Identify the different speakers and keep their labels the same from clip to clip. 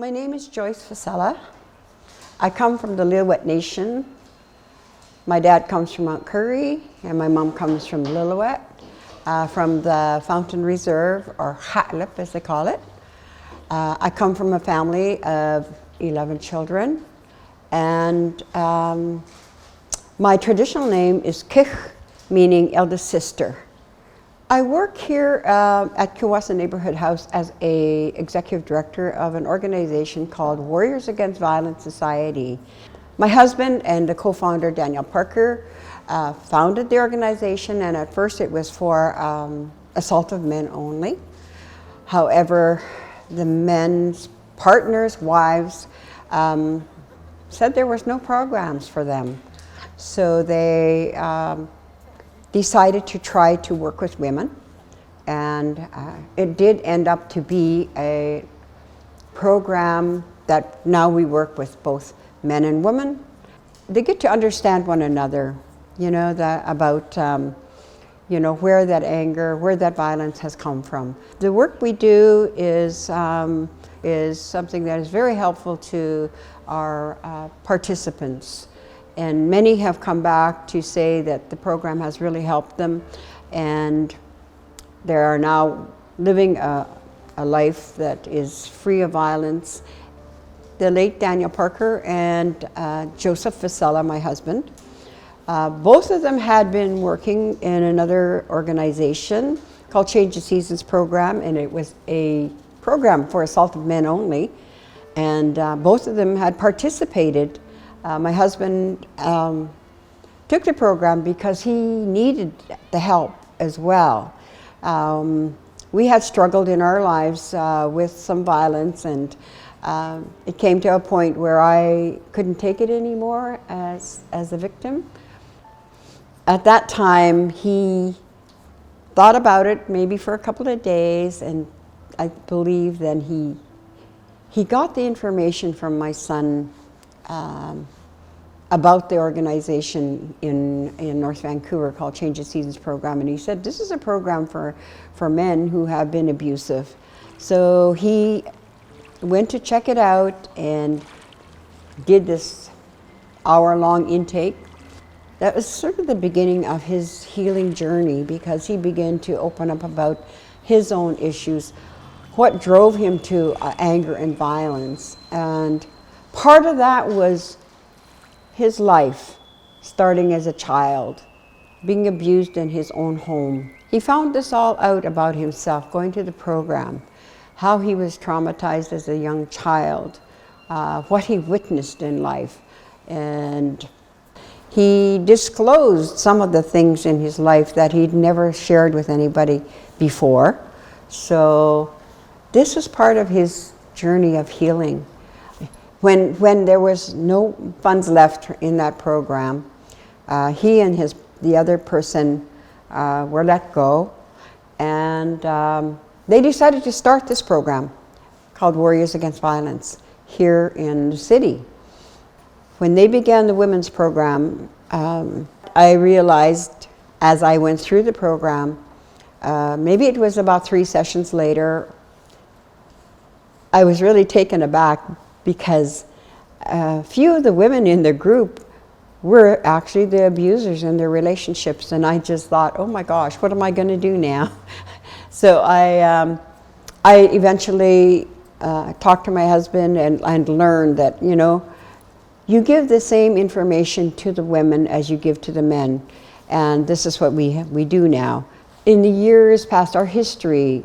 Speaker 1: My name is Joyce Fossella. I come from the Lillooet Nation. My dad comes from Mount Currie, and my mom comes from Lillooet, from the Fountain Reserve, or Hatlip as they call it. I come from a family of 11 children, and my traditional name is Kich, meaning eldest sister. I work here at Kiwassa Neighborhood House as a executive director of an organization called Warriors Against Violence Society. My husband and the co-founder, Daniel Parker, founded the organization, and at first it was for assault of men only. However, the men's partners, wives, said there was no programs for them. So they decided to try to work with women, and it did end up to be a program that now we work with both men and women. They get to understand one another, you know, about you know, where that anger, where that violence has come from. The work we do is something that is very helpful to our participants. And many have come back to say that the program has really helped them, and they are now living a life that is free of violence. The late Daniel Parker and Joseph Fossella, my husband, both of them had been working in another organization called Change the Seasons Program, and it was a program for assault of men only, and both of them had participated. My husband took the program because he needed the help as well. We had struggled in our lives with some violence, and it came to a point where I couldn't take it anymore as a victim. At that time, he thought about it maybe for a couple of days, and I believe then he got the information from my son about the organization in North Vancouver called Change the Seasons Program, and he said, this is a program for men who have been abusive. So he went to check it out and did this hour-long intake. That was sort of the beginning of his healing journey, because he began to open up about his own issues, what drove him to anger and violence. And part of that was his life, starting as a child, being abused in his own home. He found this all out about himself, going to the program, how he was traumatized as a young child, what he witnessed in life. And he disclosed some of the things in his life that he'd never shared with anybody before. So this was part of his journey of healing. When there was no funds left in that program, he and the other person were let go, and they decided to start this program called Warriors Against Violence here in the city. When they began the women's program, I realized as I went through the program, maybe it was about 3 sessions later, I was really taken aback, because a few of the women in the group were actually the abusers in their relationships, and I just thought, oh my gosh, what am I going to do now? So I eventually talked to my husband and learned that, you know, you give the same information to the women as you give to the men, and this is what we do now. In the years past, our history,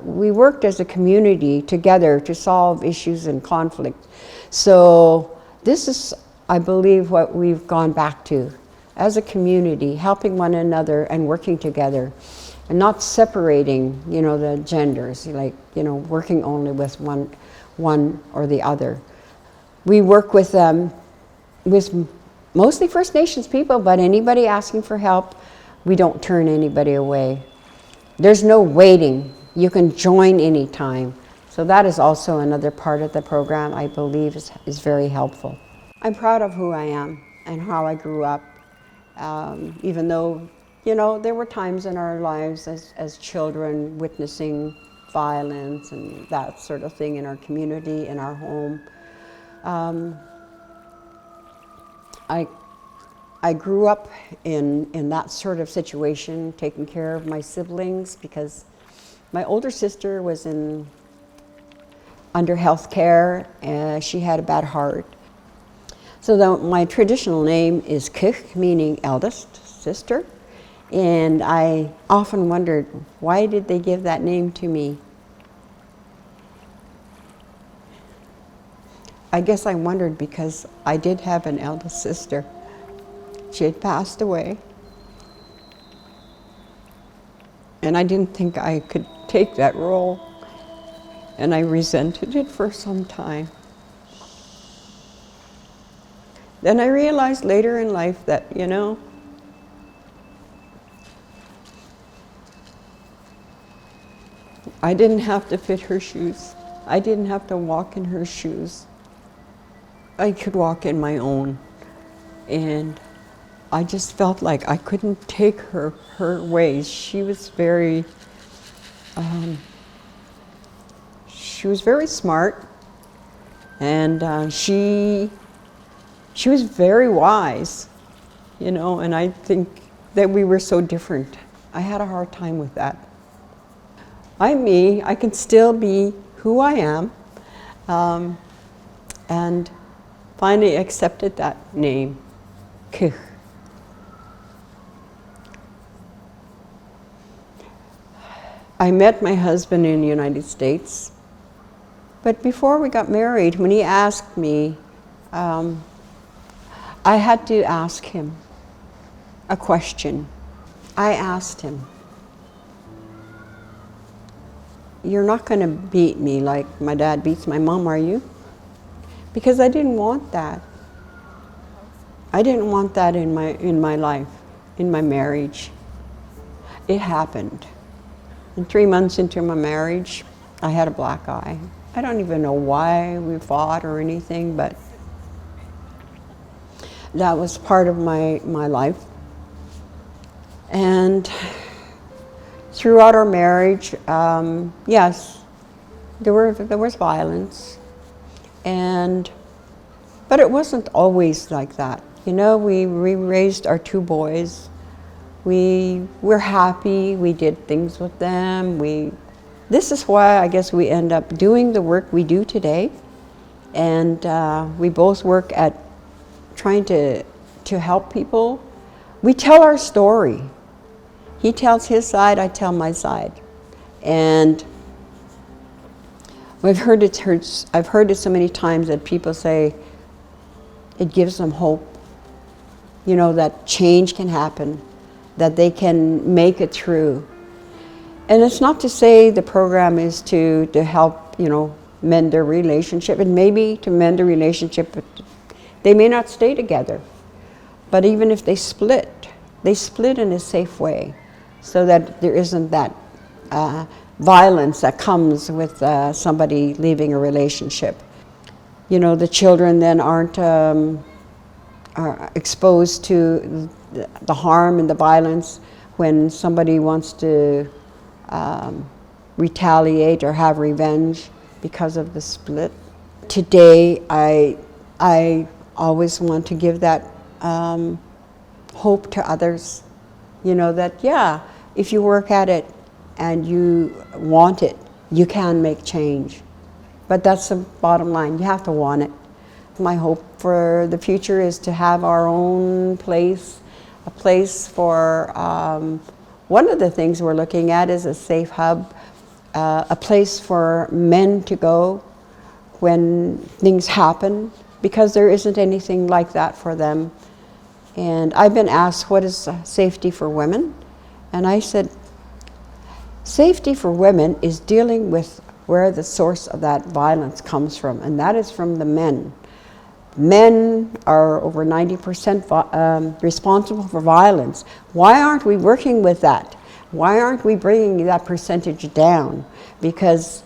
Speaker 1: we worked as a community together to solve issues and conflict. So this is, I believe, what we've gone back to as a community, helping one another and working together, and not separating, you know, the genders, like, you know, working only with one or the other. We work with mostly First Nations people, but anybody asking for help, we don't turn anybody away. There's no waiting. You can join anytime. So that is also another part of the program I believe is very helpful. I'm proud of who I am and how I grew up, even though, you know, there were times in our lives as children witnessing violence and that sort of thing in our community, in our home. I grew up in that sort of situation, taking care of my siblings, because my older sister was under health care, and she had a bad heart. So my traditional name is Kich, meaning eldest sister, and I often wondered, why did they give that name to me? I guess I wondered because I did have an eldest sister. She had passed away, and I didn't think I could take that role, and I resented it for some time. Then I realized later in life that, I didn't have to fit her shoes. I didn't have to walk in her shoes. I could walk in my own. And I just felt like I couldn't take her ways. She was very smart, and she was very wise, and I think that we were so different. I had a hard time with that. I'm me. I can still be who I am, and finally accepted that name, Kich. I met my husband in the United States, but before we got married, when he asked me, I had to ask him a question. I asked him, "You're not going to beat me like my dad beats my mom, are you?" Because I didn't want that. I didn't want that in my life, in my marriage. It happened. And 3 months into my marriage, I had a black eye. I don't even know why we fought or anything, but that was part of my life. And throughout our marriage, yes, there was violence, but it wasn't always like that. We raised our 2 boys. We were happy. We did things with them. This is why I guess we end up doing the work we do today, and we both work at trying to help people. We tell our story. He tells his side, I tell my side. And I've heard it so many times that people say it gives them hope, that change can happen, that they can make it through. And it's not to say the program is to help, mend their relationship, and maybe to mend a relationship, but they may not stay together. But even if they split in a safe way, so that there isn't that violence that comes with somebody leaving a relationship. The children then aren't are exposed to the harm and the violence when somebody wants to retaliate or have revenge because of the split. Today, I always want to give that hope to others. That if you work at it and you want it, you can make change. But that's the bottom line. You have to want it. My hope for the future is to have our own place, a place for, one of the things we're looking at is a safe hub, a place for men to go when things happen, because there isn't anything like that for them. And I've been asked, what is safety for women? And I said, safety for women is dealing with where the source of that violence comes from, and that is from the men. Men are over 90% responsible for violence. Why aren't we working with that? Why aren't we bringing that percentage down? Because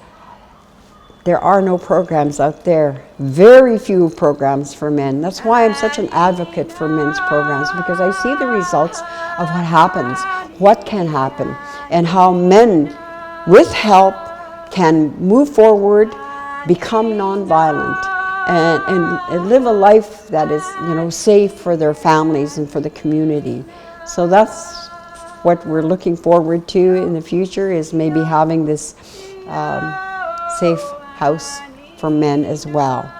Speaker 1: there are no programs out there, very few programs for men. That's why I'm such an advocate for men's programs, because I see the results of what happens, what can happen, and how men, with help, can move forward, become nonviolent, and live a life that is, safe for their families and for the community. So that's what we're looking forward to in the future, is maybe having this safe house for men as well.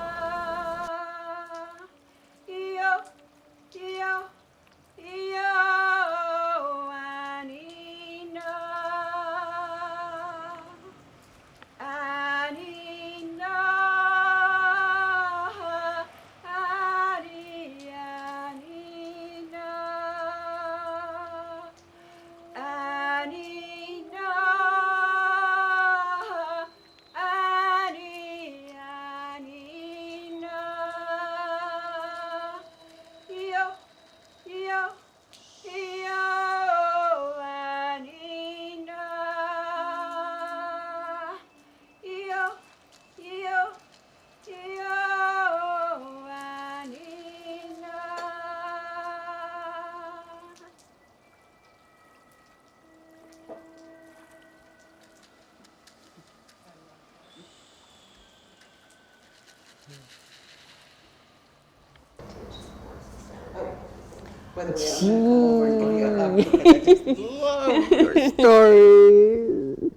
Speaker 2: Love your
Speaker 3: Stories.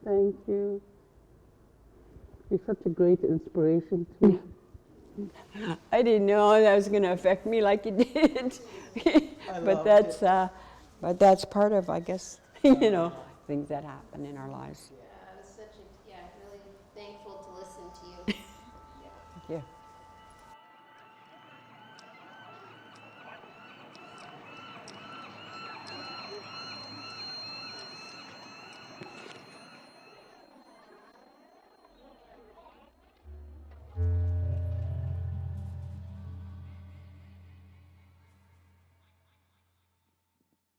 Speaker 3: Thank you. You're such a great inspiration to me.
Speaker 1: I didn't know that was going to affect me like it did. But that's part of, I guess, things that happen in our lives.
Speaker 4: Yeah, I was really thankful to listen to you.
Speaker 1: Thank you.